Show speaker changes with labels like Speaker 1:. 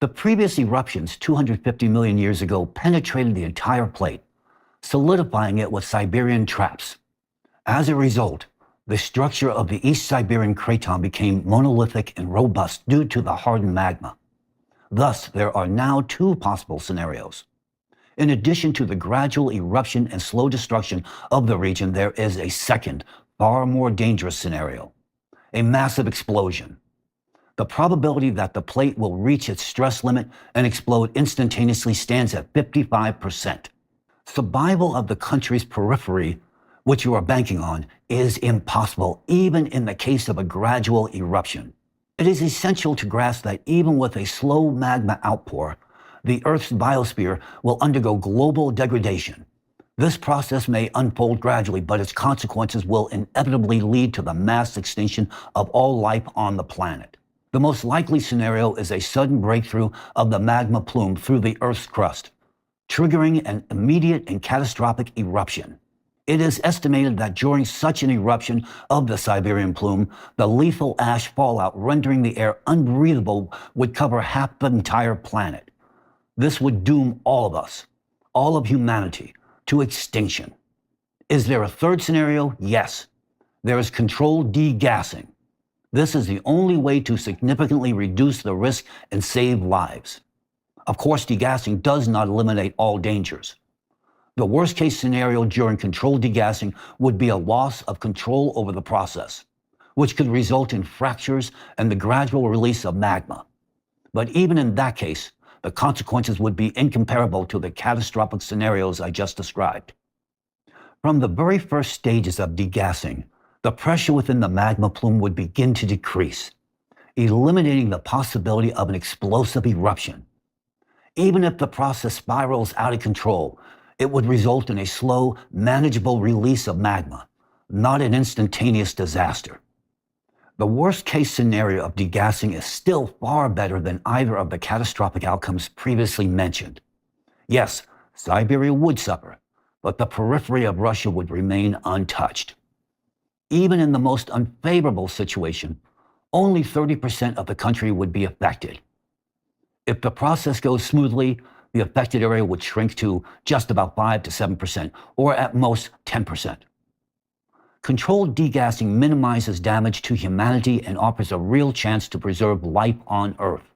Speaker 1: The previous eruptions 250 million years ago penetrated the entire plate, solidifying it with Siberian traps. As a result, the structure of the East Siberian craton became monolithic and robust due to the hardened magma. Thus, there are now two possible scenarios. In addition to the gradual eruption and slow destruction of the region, there is a second, far more dangerous scenario: a massive explosion. The probability that the plate will reach its stress limit and explode instantaneously stands at 55%. Survival of the country's periphery, which you are banking on, is impossible, even in the case of a gradual eruption. It is essential to grasp that even with a slow magma outpour, the Earth's biosphere will undergo global degradation. This process may unfold gradually, but its consequences will inevitably lead to the mass extinction of all life on the planet. The most likely scenario is a sudden breakthrough of the magma plume through the Earth's crust, triggering an immediate and catastrophic eruption. It is estimated that during such an eruption of the Siberian plume, the lethal ash fallout rendering the air unbreathable would cover half the entire planet. This would doom all of us, all of humanity, to extinction. Is there a third scenario? Yes. There is controlled degassing. This is the only way to significantly reduce the risk and save lives. Of course, degassing does not eliminate all dangers. The worst-case scenario during controlled degassing would be a loss of control over the process, which could result in fractures and the gradual release of magma. But even in that case, the consequences would be incomparable to the catastrophic scenarios I just described. From the very first stages of degassing, the pressure within the magma plume would begin to decrease, eliminating the possibility of an explosive eruption. Even if the process spirals out of control, it would result in a slow, manageable release of magma, not an instantaneous disaster. The worst-case scenario of degassing is still far better than either of the catastrophic outcomes previously mentioned. Yes, Siberia would suffer, but the periphery of Russia would remain untouched. Even in the most unfavorable situation, only 30% of the country would be affected. If the process goes smoothly, the affected area would shrink to just about 5 to 7%, or at most 10%. Controlled degassing minimizes damage to humanity and offers a real chance to preserve life on Earth.